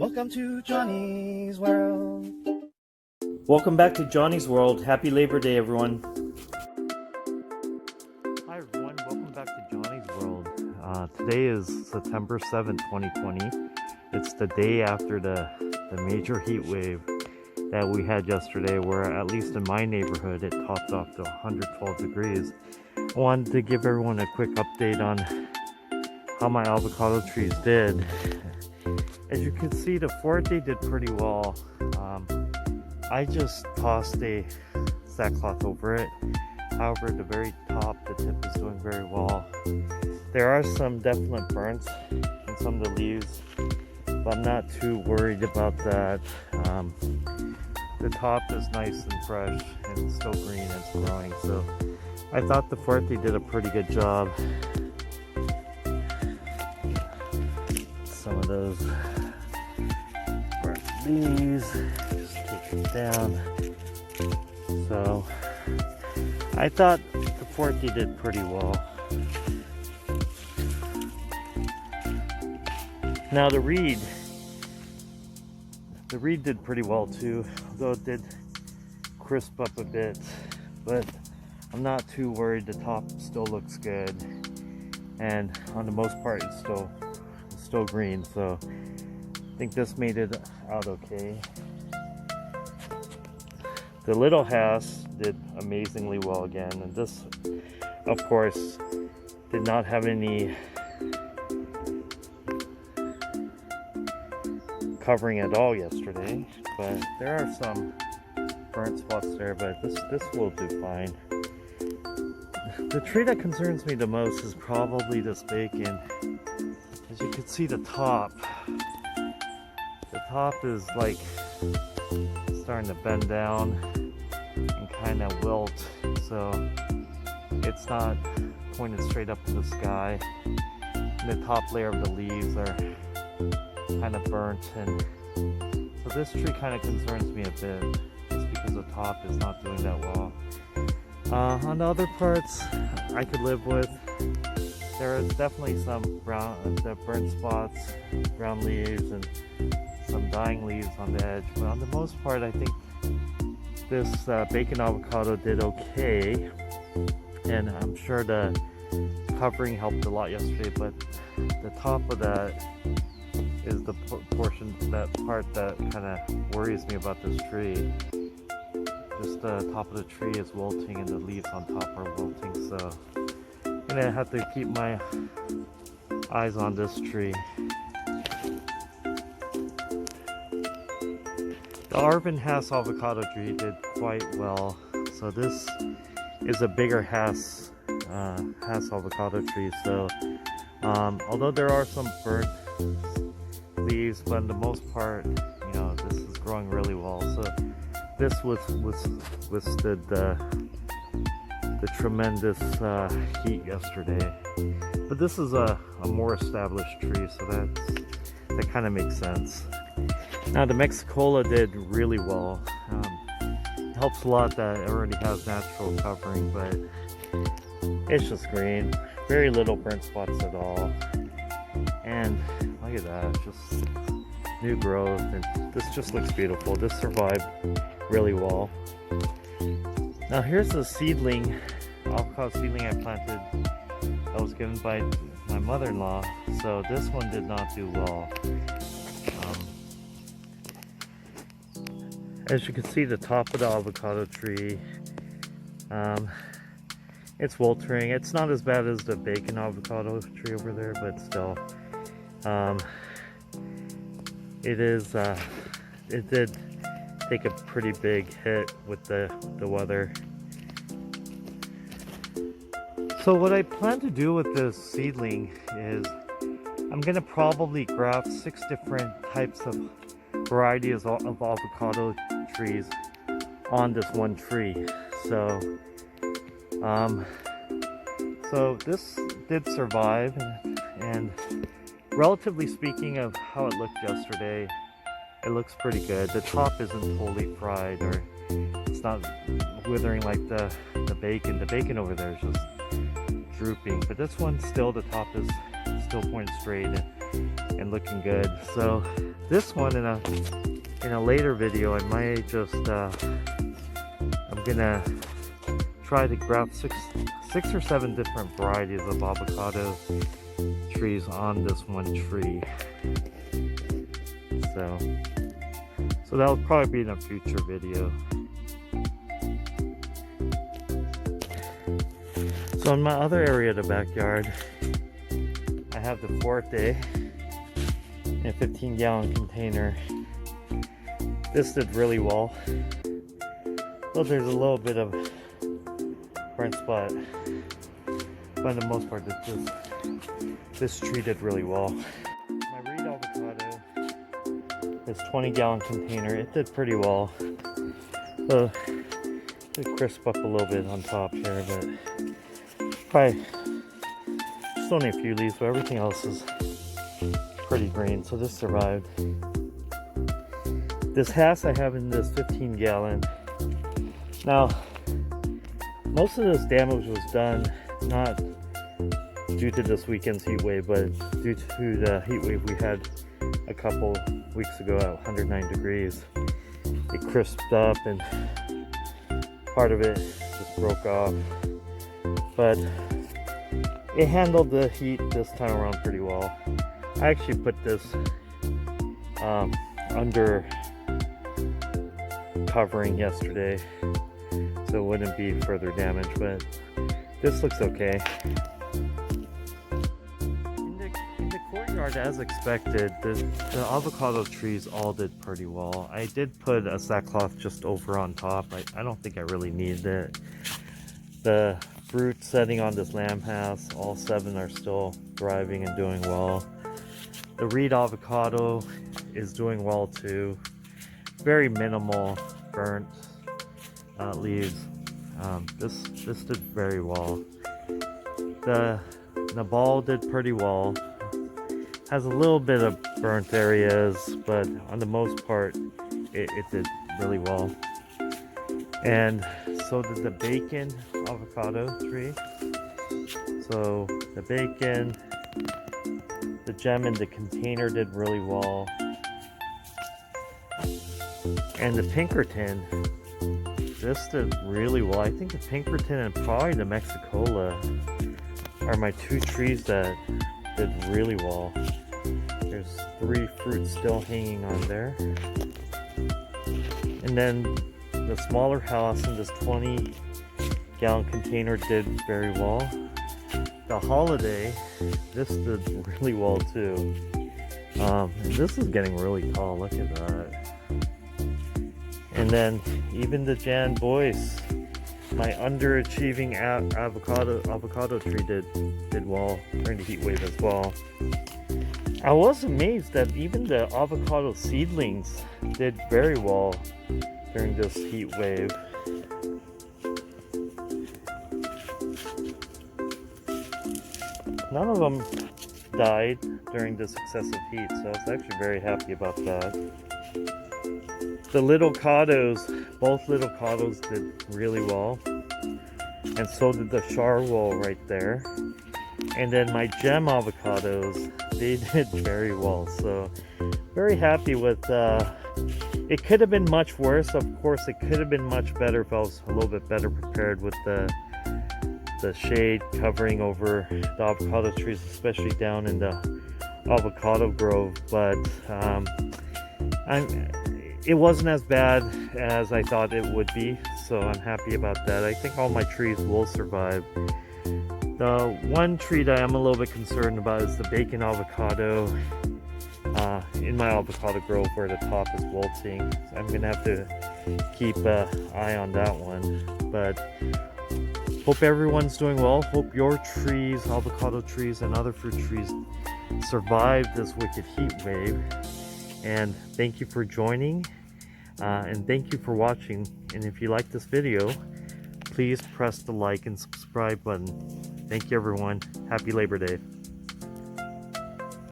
Welcome to Johnny's World. Welcome back to Johnny's World. Happy Labor Day, everyone. Hi, everyone. Welcome back to Johnny's World. Today is September 7th, 2020. It's the day after the major heat wave that we had yesterday, where at least in my neighborhood, it topped off to 112 degrees. I wanted to give everyone a quick update on how my avocado trees did. As you can see, the forte did pretty well. I just tossed a sackcloth over it. However, the very top, the tip is doing very well. There are some definite burns in some of the leaves, but I'm not too worried about that. The top is nice and fresh and still green and it's growing, so I thought the forte did a pretty good job. Some of those burnt leaves, just take it down. So I thought the forte did pretty well. Now the reed did pretty well too, although it did crisp up a bit, but I'm not too worried. The top still looks good, and on the most part it's still green, so I think this made it out okay. The little Hass did amazingly well again, and this of course did not have any covering at all yesterday, but there are some burnt spots there, but this will do fine. The tree that concerns me the most is probably this bacon. As you can see, the top is like starting to bend down and kind of wilt, so it's not pointed straight up to the sky. And the top layer of the leaves are kind of burnt, and so this tree kind of concerns me a bit, just because the top is not doing that well. On the other parts, I could live with. There is definitely some the burnt spots, brown leaves, and some dying leaves on the edge, but on the most part, I think this bacon avocado did okay, and I'm sure the covering helped a lot yesterday, but the top of that is the portion, that part that kind of worries me about this tree. Just the top of the tree is wilting and the leaves on top are wilting, so I'm gonna have to keep my eyes on this tree. The Arvin Hass avocado tree did quite well. So this is a bigger Hass avocado tree. So although there are some burnt leaves, but for the most part, you know, this is growing really well. So this withstood the tremendous heat yesterday. But this is a more established tree, so that kind of makes sense. Now the Mexicola did really well. It helps a lot that it already has natural covering, but it's just green. Very little burnt spots at all. And look at that, just new growth, and this just looks beautiful. This survived really well. Now here's the seedling, avocado seedling I planted that was given by my mother-in-law. So this one did not do well. As you can see, the top of the avocado tree, it's Sweltering. It's not as bad as the bacon avocado tree over there, but still, it did take a pretty big hit with the weather. So what I plan to do with this seedling is I'm gonna probably graft 6 different types of varieties of avocado trees on this one tree. So this did survive, and relatively speaking of how it looked yesterday, it looks pretty good. The top isn't totally fried, or it's not withering like the bacon. The bacon over there is just drooping, but this one still, the top is still pointed straight and looking good. So This one in a later video, I might just I'm gonna try to graft six or seven different varieties of avocado trees on this one tree. So that'll probably be in a future video. So in my other area of the backyard, I have the Forte in a 15-gallon container. This did really well. So there's a little bit of burnt spot, but for the most part, this tree did really well. My Reed avocado, this 20-gallon container, it did pretty well. So it crisp up a little bit on top here, but probably just only a few leaves, but everything else is pretty green, so this survived. This Hass I have in this 15-gallon. Now, most of this damage was done not due to this weekend's heat wave, but due to the heat wave we had a couple weeks ago at 109 degrees. It crisped up and part of it just broke off. But it handled the heat this time around pretty well. I actually put this under covering yesterday so it wouldn't be further damage, but this looks okay. In the courtyard, as expected, the avocado trees all did pretty well. I did put a sackcloth just over on top. I don't think I really needed it. The fruit setting on this lamb house, all 7 are still thriving and doing well. The Reed avocado is doing well too. Very minimal burnt leaves. This did very well. The Nabal did pretty well. Has a little bit of burnt areas, but on the most part, it did really well. And so did the bacon avocado tree. So the bacon, the gem in the container did really well. And the Pinkerton, this did really well. I think the Pinkerton and probably the Mexicola are my 2 trees that did really well. There's 3 fruits still hanging on there. And then the smaller house in this 20-gallon container did very well. The Holiday, this did really well too. This is getting really tall, look at that. And then even the Jan Boyce, my underachieving avocado tree did well during the heat wave as well. I was amazed that even the avocado seedlings did very well during this heat wave. None of them died during this excessive heat, so I was actually very happy about that. The little cados, both little cados did really well, and so did the Charwell right there. And then my gem avocados, they did very well, so very happy with it. Could have been much worse, of course. It could have been much better if I was a little bit better prepared with the shade covering over the avocado trees, especially down in the avocado grove. But it wasn't as bad as I thought it would be, so I'm happy about that. I think all my trees will survive. The one tree that I'm a little bit concerned about is the bacon avocado in my avocado grove where the top is wilting. So I'm gonna have to keep an eye on that one. But hope everyone's doing well. Hope your trees, avocado trees and other fruit trees survive this wicked heat wave. And thank you for joining, and thank you for watching. And if you like this video, please press the like and subscribe button. Thank you everyone. Happy Labor Day.